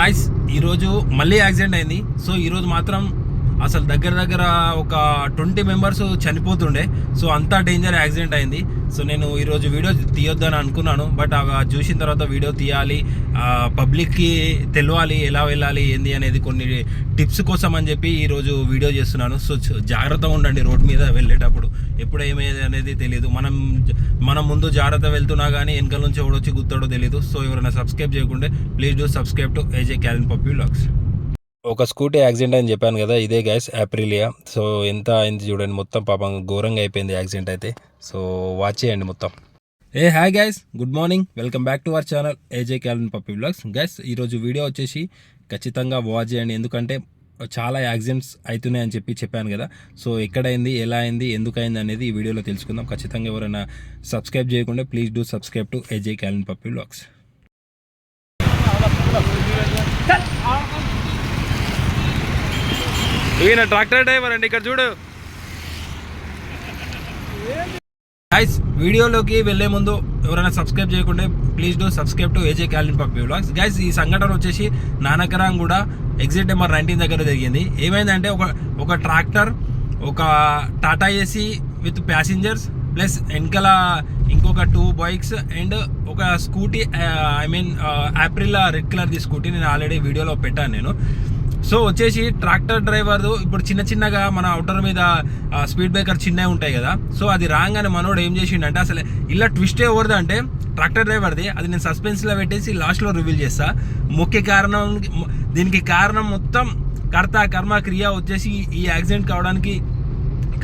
Guys ఈరోజు మళ్ళీ accident అయింది. సో ఈరోజు మాత్రం అసలు దగ్గర ఒక 20 మెంబర్స్ చనిపోతుండే. సో అంతా డేంజర్ యాక్సిడెంట్ అయింది. సో నేను ఈరోజు వీడియో తీయొద్దని అనుకున్నాను, బట్ చూసిన తర్వాత వీడియో తీయాలి, పబ్లిక్కి తెలియాలి ఎలా వెళ్ళాలి ఏంది అనేది కొన్ని టిప్స్ కోసం అని చెప్పి ఈరోజు వీడియో చేస్తున్నాను. సో జాగ్రత్తగా ఉండండి రోడ్ మీద వెళ్ళేటప్పుడు, ఎప్పుడు ఏమేది అనేది తెలియదు. మనం ముందు జాగ్రత్త వెళ్తున్నా కానీ వెనకాల నుంచి ఎవడొచ్చి గుర్తాడో తెలియదు. సో ఎవరైనా సబ్స్క్రైబ్ చేయకుంటే please do subscribe to AJ Kaylin puppy vlogs. ఒక స్కూటీ యాక్సిడెంట్ అని చెప్పాను కదా, ఇదే గైస్ అప్రిలియా. సో ఎంత అయింది చూడండి, మొత్తం పాపం ఘోరంగా అయిపోయింది యాక్సిడెంట్ అయితే. సో వాచ్ చేయండి మొత్తం. Hi guys, good morning, welcome back to our channel AJ Kaylin puppy vlogs. Guys ఈరోజు వీడియో వచ్చేసి ఖచ్చితంగా వాచ్ చేయండి, ఎందుకంటే చాలా యాక్సిడెంట్స్ అవుతున్నాయి అని చెప్పాను కదా. సో ఎక్కడైంది, ఎలా అయింది, ఎందుకు అయింది అనేది ఈ వీడియోలో తెలుసుకుందాం. ఖచ్చితంగా ఎవరైనా సబ్స్క్రైబ్ చేయకుండా please do subscribe to AJ Kaylin puppy vlogs. ఈయన ట్రాక్టర్ డ్రైవర్ అండి, ఇక్కడ చూడు. గైస్ వీడియోలోకి వెళ్లే ముందు ఎవరైనా సబ్స్క్రైబ్ చేయకుంటే please do subscribe to AJ Kaylin puppy vlogs. Guys ఈ సంఘటన వచ్చేసి నానకరాం కూడా ఎగ్జిట్ నెంబర్ 19 దగ్గర జరిగింది. ఏమైందంటే ఒక ట్రాక్టర్, ఒక Tata AC with passengers plus వెనకాల ఇంకొక 2 బైక్స్ అండ్ ఒక స్కూటీ, అప్రిలా రెడ్ కలర్ది స్కూటీ, నేను ఆల్రెడీ వీడియోలో పెట్టాను నేను. సో వచ్చేసి ట్రాక్టర్ డ్రైవర్ ఇప్పుడు చిన్నగా మన అవుటర్ మీద స్పీడ్ బ్రేకర్ చిన్నవి ఉంటాయి కదా. సో అది రాగానే మనోడు ఏం చేసిండంటే, అసలు ఇలా ట్విస్ట్ ఎవరిది అంటే ట్రాక్టర్ డ్రైవర్ది. అది నేను సస్పెన్స్లో పెట్టేసి లాస్ట్లో రివీల్ చేస్తా. ముఖ్య కారణం, దీనికి కారణం మొత్తం కర్త కర్మ క్రియ వచ్చేసి ఈ యాక్సిడెంట్ కావడానికి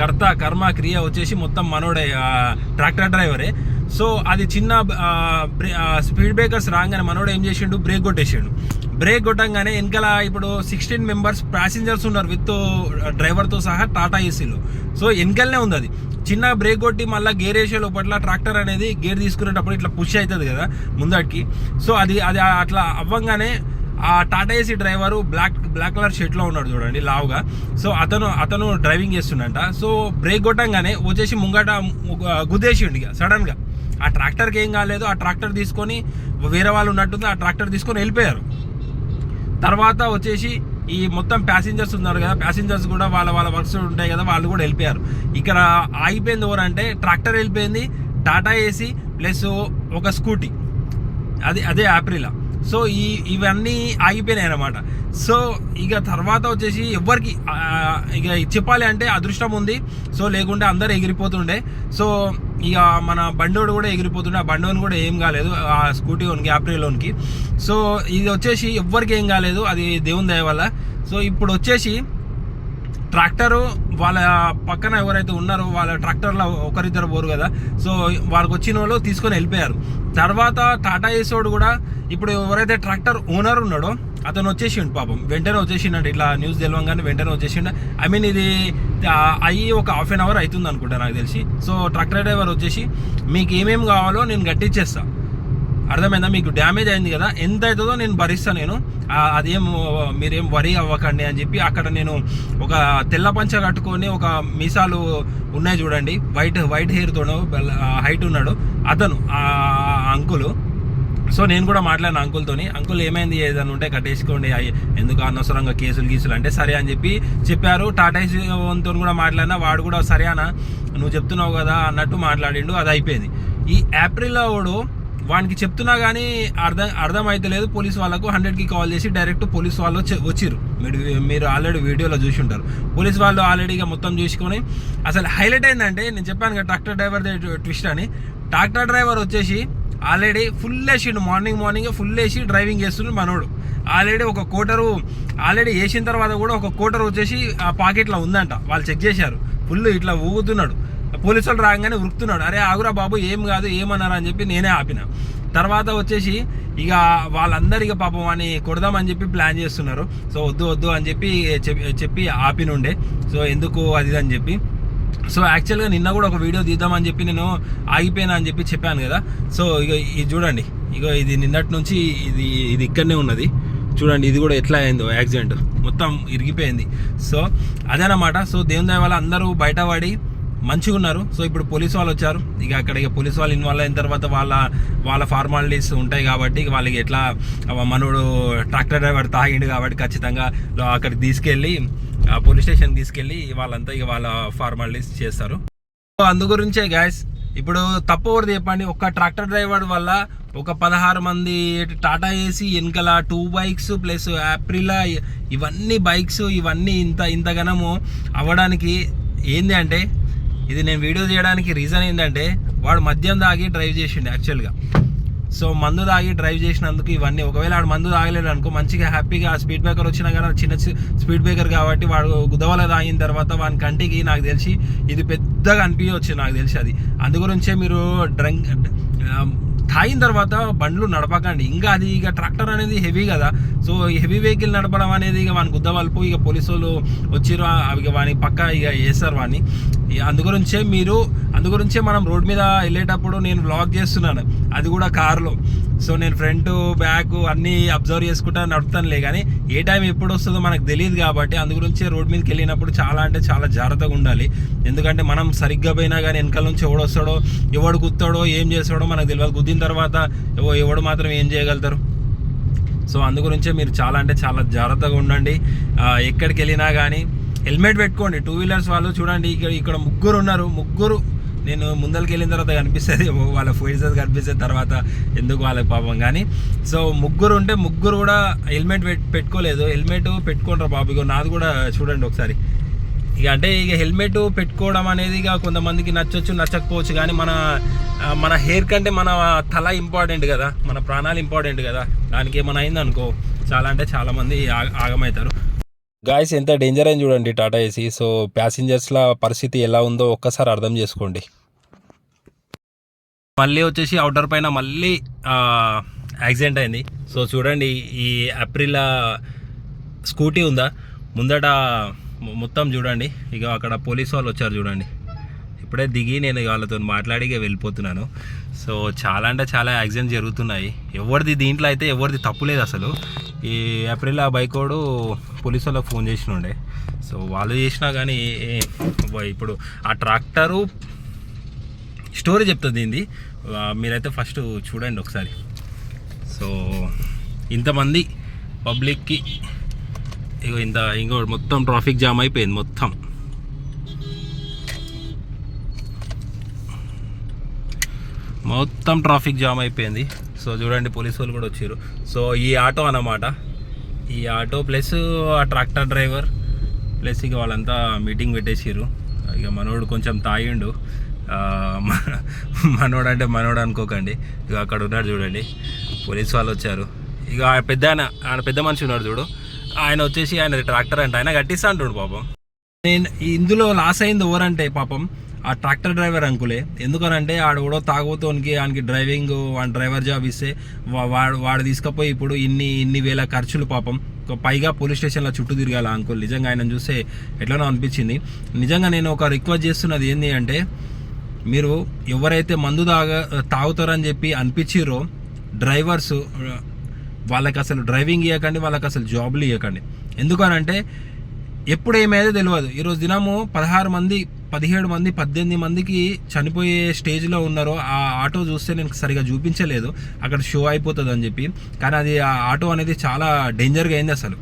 కర్త కర్మ క్రియ వచ్చేసి మొత్తం మనోడే, ట్రాక్టర్ డ్రైవరే. సో అది చిన్న స్పీడ్ బ్రేకర్స్ రాగానే మనోడు ఏం చేసిండు, బ్రేక్ కొట్టేసిండు. బ్రేక్ కొట్టంగానే వెనకాల ఇప్పుడు 16 మెంబర్స్ ప్యాసింజర్స్ ఉన్నారు విత్ డ్రైవర్తో సహా టాటా ఏసీలో. సో వెనకాలనే ఉంది అది. చిన్న బ్రేక్ కొట్టి మళ్ళీ గేర్ వేసే లోపల ట్రాక్టర్ అనేది గేర్ తీసుకునేటప్పుడు ఇట్లా పుష్ అవుతుంది కదా ముందటికి. సో అది అట్లా అవ్వంగానే ఆ Tata AC driver black colour షర్ట్లో ఉన్నాడు చూడండి, లావుగా. సో అతను డ్రైవింగ్ చేస్తుండంట. సో బ్రేక్ కొట్టంగానే వచ్చేసి ముంగట గుద్దేసిండు ఇక సడన్గా. ఆ ట్రాక్టర్కి ఏం కాలేదు, ఆ ట్రాక్టర్ తీసుకొని వేరే వాళ్ళు ఉన్నట్టుంది, ఆ ట్రాక్టర్ తీసుకొని వెళ్ళిపోయారు. తర్వాత వచ్చేసి ఈ మొత్తం ప్యాసింజర్స్ ఉన్నారు కదా, ప్యాసింజర్స్ కూడా వాళ్ళ వర్క్స్ ఉంటాయి కదా, వాళ్ళు కూడా వెళ్ళిపోయారు. ఇక్కడ ఆగిపోయింది ఎవరంటే ట్రాక్టర్ వెళ్ళిపోయింది, టాటా ఏసీ ప్లస్ ఒక స్కూటీ, అదే అప్రిలా. సో ఇవన్నీ ఆగిపోయినాయి అన్నమాట. సో ఇక తర్వాత వచ్చేసి ఎవరికి ఇక చెప్పాలి అంటే అదృష్టం ఉంది. సో లేకుంటే అందరు ఎగిరిపోతుండే. సో ఇక మన బండోడు కూడా ఎగిరిపోతుండే. ఆ బండోని కూడా ఏం కాలేదు, ఆ స్కూటీ ఓన్కి, అప్రిలోనికి. సో ఇది వచ్చేసి ఎవ్వరికి ఏం కాలేదు, అది దేవుని దయ వల్ల. సో ఇప్పుడు వచ్చేసి ట్రాక్టరు వాళ్ళ పక్కన ఎవరైతే ఉన్నారో వాళ్ళ ట్రాక్టర్లో ఒకరిద్దరు పోరు కదా. సో వాళ్ళకి వచ్చిన వాళ్ళు తీసుకొని వెళ్ళిపోయారు. తర్వాత టాటా ఏసోడు కూడా ఇప్పుడు ఎవరైతే ట్రాక్టర్ ఓనర్ ఉన్నాడో అతను వచ్చేసిండు, పాపం వెంటనే వచ్చేసిండు. ఇట్లా న్యూస్ తెలియగానే వెంటనే వచ్చేసిండు. ఇది అయ్యి ఒక హాఫ్ అన్ అవర్ అవుతుంది అనుకుంటా నాకు తెలిసి. సో ట్రాక్టర్ డ్రైవర్ వచ్చేసి మీకు ఏమేమి కావాలో నేను గట్టిచ్చేస్తా, అర్థమైందా, మీకు డ్యామేజ్ అయింది కదా, ఎంత అవుతుందో నేను భరిస్తాను, నేను మీరేం వరీ అవ్వకండి అని చెప్పి అక్కడ నేను ఒక తెల్ల పంచ కట్టుకొని, ఒక మీసాలు ఉన్నాయి చూడండి, వైట్ హెయిర్తో హైట్ ఉన్నాడు అతను, ఆ అంకులు. సో నేను కూడా మాట్లాడిన అంకుల్తోని, అంకుల్ ఏమైంది, ఏదైనా ఉంటే కట్టేసుకోండి, ఎందుకు అనవసరంగా కేసులు అంటే సరే అని చెప్పారు. టాటా ఏసీతో కూడా మాట్లాడినా, వాడు కూడా సరే అన్న నువ్వు చెప్తున్నావు కదా అన్నట్టు మాట్లాడిండు. అది అయిపోయింది. ఈ ఏప్రిల్లో వాడు వానికి చెప్తున్నా కానీ అర్థం అయితే లేదు. పోలీస్ వాళ్ళకు 100కి కాల్ చేసి డైరెక్ట్ పోలీస్ వాళ్ళు వచ్చిర్రు. మీరు ఆల్రెడీ వీడియోలో చూసి ఉంటారు. పోలీస్ వాళ్ళు ఆల్రెడీగా మొత్తం చూసుకొని, అసలు హైలైట్ అయిందంటే నేను చెప్పాను కదా ట్రాక్టర్ డ్రైవర్ ట్విస్ట్ అని. ట్రాక్టర్ డ్రైవర్ వచ్చేసి ఆల్రెడీ ఫుల్ వేసిండు, మార్నింగ్ ఫుల్ వేసి డ్రైవింగ్ చేస్తున్నాడు మనోడు. ఆల్రెడీ ఒక కోటరు ఆల్రెడీ వేసిన తర్వాత కూడా ఒక కోటరు వచ్చేసి ఆ పాకెట్లో ఉందంట. వాళ్ళు చెక్ చేశారు, ఫుల్ ఇట్లా ఊగుతున్నాడు. పోలీసు వాళ్ళు రాగానే ఉరుకుతున్నాడు. అరే ఆగురా బాబు, ఏం కాదు, ఏమన్నారా అని చెప్పి నేనే ఆపిన. తర్వాత వచ్చేసి ఇక వాళ్ళందరికీ పాపం అని కొడదామని చెప్పి ప్లాన్ చేస్తున్నారు. సో వద్దు అని చెప్పి ఆపినుండే. సో ఎందుకు అది అని చెప్పి. సో యాక్చువల్గా నిన్న కూడా ఒక వీడియో తీద్దామని చెప్పి నేను ఆగిపోయినా అని చెప్పాను కదా. సో ఇక ఇది చూడండి, ఇది నిన్నటి నుంచి ఇది ఇక్కడనే ఉన్నది చూడండి. ఇది కూడా ఎట్లా అయిందో యాక్సిడెంట్, మొత్తం ఇరిగిపోయింది. సో అదేనమాట. సో దేవుని దయ వల్ల అందరూ బయటపడి మంచిగా ఉన్నారు. సో ఇప్పుడు పోలీస్ వాళ్ళు వచ్చారు, ఇక అక్కడ ఇక పోలీస్ వాళ్ళు ఇన్వాల్వ్ అయిన తర్వాత వాళ్ళ ఫార్మాలిటీస్ ఉంటాయి కాబట్టి వాళ్ళకి ఎట్లా మనోడు ట్రాక్టర్ డ్రైవర్ తాగిండు కాబట్టి ఖచ్చితంగా అక్కడికి తీసుకెళ్ళి పోలీస్ స్టేషన్కి తీసుకెళ్ళి వాళ్ళంతా ఇక వాళ్ళ ఫార్మాలిటీస్ చేస్తారు. సో అందు గురించే గాయస్ ఇప్పుడు తప్పు ఎవరిది చెప్పండి. ఒక్క ట్రాక్టర్ డ్రైవర్ వల్ల ఒక 16 మంది టాటా ఏసీ వెనకాల 2 బైక్స్ ప్లస్ యాప్రిలా ఇవన్నీ బైక్స్ ఇవన్నీ ఇంతగానము అవ్వడానికి ఏంది అంటే, ఇది నేను వీడియో చేయడానికి రీజన్ ఏంటంటే వాడు మద్యం తాగి డ్రైవ్ చేసిండు యాక్చువల్గా. సో మందు తాగి డ్రైవ్ చేసినందుకు ఇవన్నీ. ఒకవేళ వాడు మందు తాగలేడు అనుకో, మంచిగా హ్యాపీగా స్పీడ్ బ్రేకర్ వచ్చినా కానీ చిన్న స్పీడ్ బ్రేకర్ కాబట్టి వాడు గుద్దవల తాగిన తర్వాత వాని కంటికి నాకు తెలిసి ఇది పెద్దగా అనిపించవచ్చు నాకు తెలిసి. అది అందు గురించే మీరు తాగిన తర్వాత బండ్లు నడపకండి. ఇంకా అది ఇక ట్రాక్టర్ అనేది హెవీ కదా, సో హెవీ వెహికల్ నడపడం అనేది ఇక వాని గుద్దవల్పు. ఇక పోలీసు వాళ్ళు వచ్చిర్రు, ఇక వాని పక్క ఇక వేస్తారు వాడిని. అందుగురించే మనం రోడ్ మీద వెళ్ళేటప్పుడు నేను వ్లాగ్ చేస్తున్నాను, అది కూడా కారులో. సో నేను ఫ్రంట్ బ్యాక్ అన్నీ అబ్జర్వ్ చేసుకుంటా నడుపుతానులే, కానీ ఏ టైం ఎప్పుడు వస్తుందో మనకు తెలియదు కాబట్టి అందుగురించే రోడ్ మీదకి వెళ్ళినప్పుడు చాలా అంటే చాలా జాగ్రత్తగా ఉండాలి. ఎందుకంటే మనం సరిగ్గా పోయినా కానీ వెనకాల నుంచి ఎవడు వస్తాడో ఎవడు గుత్తాడో ఏం చేస్తాడో మనకు తెలియదు. గుద్దిన తర్వాత ఎవడు మాత్రం ఏం చేయగలుగుతారు. సో అందుగురించే మీరు చాలా అంటే చాలా జాగ్రత్తగా ఉండండి. ఎక్కడికి వెళ్ళినా కానీ హెల్మెట్ పెట్టుకోండి. 2 వీలర్స్ వాళ్ళు చూడండి, ఇక్కడ ముగ్గురు ఉన్నారు. ముగ్గురు నేను ముందరికి వెళ్ళిన తర్వాత కనిపిస్తుంది, వాళ్ళ ఫేసెస్ కనిపిస్తుంది తర్వాత ఎందుకు వాళ్ళకి పాపం. కానీ సో ముగ్గురు ఉంటే ముగ్గురు కూడా హెల్మెట్ పెట్టుకోలేదు. హెల్మెట్ పెట్టుకుంటారు బాబు. ఇక నాది కూడా చూడండి ఒకసారి. ఇక అంటే ఇక హెల్మెట్ పెట్టుకోవడం అనేది ఇక కొంతమందికి నచ్చొచ్చు నచ్చకపోవచ్చు, కానీ మన హెయిర్ కంటే మన తల ఇంపార్టెంట్ కదా, మన ప్రాణాలు ఇంపార్టెంట్ కదా. దానికి ఏమైనా అయిందనుకో చాలా అంటే చాలామంది ఆగమవుతారు. గాయస్ ఎంత డేంజర్ అని చూడండి టాటా ఏసీ. సో ప్యాసింజర్స్ల పరిస్థితి ఎలా ఉందో ఒక్కసారి అర్థం చేసుకోండి. మళ్ళీ వచ్చేసి అవుటర్ పైన మళ్ళీ యాక్సిడెంట్ అయింది. సో చూడండి, ఈ ఏప్రిల్ స్కూటీ ఉందా ముందట మొత్తం చూడండి. ఇక అక్కడ పోలీస్ వాళ్ళు వచ్చారు చూడండి. ఇప్పుడే దిగి నేను వాళ్ళతో మాట్లాడి వెళ్ళిపోతున్నాను. సో చాలా అంటే చాలా యాక్సిడెంట్ జరుగుతున్నాయి. దీంట్లో అయితే ఎవరిది తప్పులేదు అసలు. ఈ ఏప్రిల్ బైకోడు పోలీసు వాళ్ళకి ఫోన్ చేసినుండే. సో వాళ్ళు చేసినా కానీ ఇప్పుడు ఆ ట్రాక్టరు స్టోరీ చెప్తుంది ఏంది, మీరైతే ఫస్ట్ చూడండి ఒకసారి. సో ఇంతమంది పబ్లిక్కి ఇంకో మొత్తం ట్రాఫిక్ జామ్ అయిపోయింది మొత్తం ట్రాఫిక్ జామ్ అయిపోయింది. సో చూడండి పోలీసు వాళ్ళు కూడా వచ్చారు. సో ఈ ఆటో అన్నమాట, ఈ ఆటో ప్లస్ ఆ ట్రాక్టర్ డ్రైవర్ ప్లస్ ఇక వాళ్ళంతా మీటింగ్ పెట్టేసారు. ఇక మనోడు కొంచెం తాగిండు. మనోడు అంటే మనోడు అనుకోకండి, ఇక అక్కడ ఉన్నాడు చూడండి పోలీసు వాళ్ళు వచ్చారు. ఇక ఆయన పెద్ద మనిషి ఉన్నాడు చూడు, ఆయన వచ్చేసి ఆయన ట్రాక్టర్ అంటే ఆయన కట్టిస్తా అంటుడు పాపం. నేను ఇందులో లాస్ అయింది ఎవరంటే పాపం ఆ ట్రాక్టర్ డ్రైవర్ అంకులే. ఎందుకనంటే ఆడు కూడా తాగుతోనికి ఆయనకి డ్రైవర్ జాబ్ ఇస్తే వాడు తీసుకుపోయి ఇప్పుడు ఇన్ని వేల ఖర్చులు పాపం. పైగా పోలీస్ స్టేషన్లో చుట్టూ తిరగాల అంకుల్. నిజంగా ఆయన చూస్తే ఎట్లనో అనిపించింది. నిజంగా నేను ఒక రిక్వెస్ట్ చేస్తున్నది ఏంటి అంటే, మీరు ఎవరైతే మందు తాగుతారని చెప్పి అనిపించిర్రో డ్రైవర్స్, వాళ్ళకి అసలు డ్రైవింగ్ ఇవ్వకండి, వాళ్ళకి అసలు జాబ్లు ఇవ్వకండి. ఎందుకనంటే ఎప్పుడు ఏమైతే తెలియదు. ఈరోజు దినము 16 మంది 17 మంది 18 మందికి చనిపోయే స్టేజ్లో ఉన్నారో. ఆ ఆటో చూస్తే నేను సరిగా చూపించలేదు, అక్కడ షో అయిపోతుంది అని చెప్పి. కానీ అది ఆ ఆటో అనేది చాలా డేంజర్గా అయింది అసలు.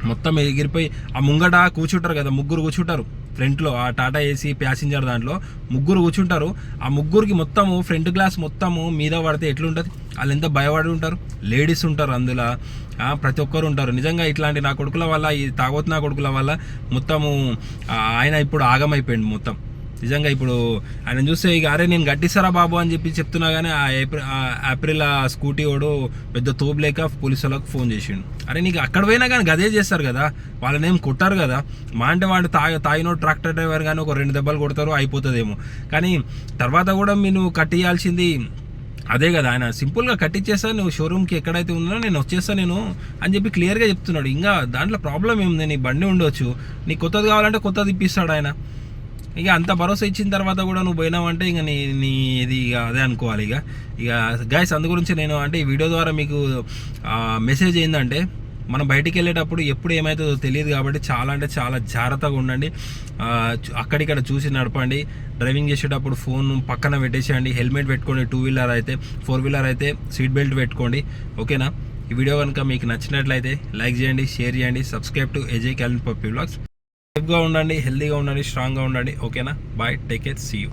మొత్తం ఎగిరిపోయి ఆ ముంగట కూర్చుంటారు కదా, ముగ్గురు కూర్చుంటారు ఫ్రంట్లో. ఆ టాటా ఏసీ ప్యాసింజర్ దాంట్లో ముగ్గురు కూర్చుంటారు. ఆ ముగ్గురికి మొత్తము ఫ్రంట్ గ్లాస్ మొత్తము మీద పడితే ఎట్లుంటుంది, వాళ్ళు ఎంత భయపడి ఉంటారు. లేడీస్ ఉంటారు అందులో, ప్రతి ఒక్కరు ఉంటారు. నిజంగా ఇట్లాంటి నా కొడుకుల వల్ల, ఈ తాగోతు నా కొడుకుల వల్ల మొత్తము ఆయన ఇప్పుడు ఆగమైపోయింది మొత్తం. నిజంగా ఇప్పుడు ఆయన చూస్తే ఇక అరే నేను గట్టిస్తారా బాబు అని చెప్పి చెప్తున్నా కానీ ఆ ఏప్రిల్ ఆ స్కూటీ వాడు పెద్ద తోపులేక పోలీసు వాళ్ళకి ఫోన్ చేసిండు. అరే నీకు అక్కడ పోయినా కానీ గదే చేస్తారు కదా, వాళ్ళని ఏం కొట్టారు కదా. మా అంటే వాడు తాగినో ట్రాక్టర్ డ్రైవర్ కానీ ఒక 2 దెబ్బలు కొడతారు అయిపోతుందేమో, కానీ తర్వాత కూడా మీరు కట్టియాల్సింది అదే కదా. ఆయన సింపుల్గా కట్టించేస్తా, నువ్వు షోరూమ్కి ఎక్కడైతే ఉన్నా నేను వచ్చేస్తా నేను అని చెప్పి క్లియర్గా చెప్తున్నాడు. ఇంకా దాంట్లో ప్రాబ్లం ఏముంది, నీ బండి ఉండొచ్చు, నీకు కొత్తది కావాలంటే కొత్తది ఇప్పిస్తాడు ఆయన. ఇక అంత భరోసా ఇచ్చిన తర్వాత కూడా నువ్వు పోయినావంటే ఇక నీ ఇది ఇక అదే అనుకోవాలి. ఇక గైస్ అందు గురించి నేను అంటే ఈ వీడియో ద్వారా మీకు మెసేజ్ ఏంటంటే, మనం బయటికి వెళ్ళేటప్పుడు ఎప్పుడు ఏమవుతుందో తెలియదు కాబట్టి చాలా అంటే చాలా జాగ్రత్తగా ఉండండి. అక్కడిక్కడ చూసి నడపండి. డ్రైవింగ్ చేసేటప్పుడు ఫోన్ పక్కన పెట్టేసేయండి. హెల్మెట్ పెట్టుకోండి. 2 వీలర్ అయితే, 4 వీలర్ అయితే సీట్ బెల్ట్ పెట్టుకోండి. ఓకేనా? ఈ వీడియో కనుక మీకు నచ్చినట్లయితే లైక్ చేయండి, షేర్ చేయండి, subscribe to AJ Kaylin puppy vlogs. సేఫ్గా ఉండండి, హెల్తీగా ఉండండి, స్ట్రాంగ్గా ఉండండి. ఓకేనా? Bye, take care, see you.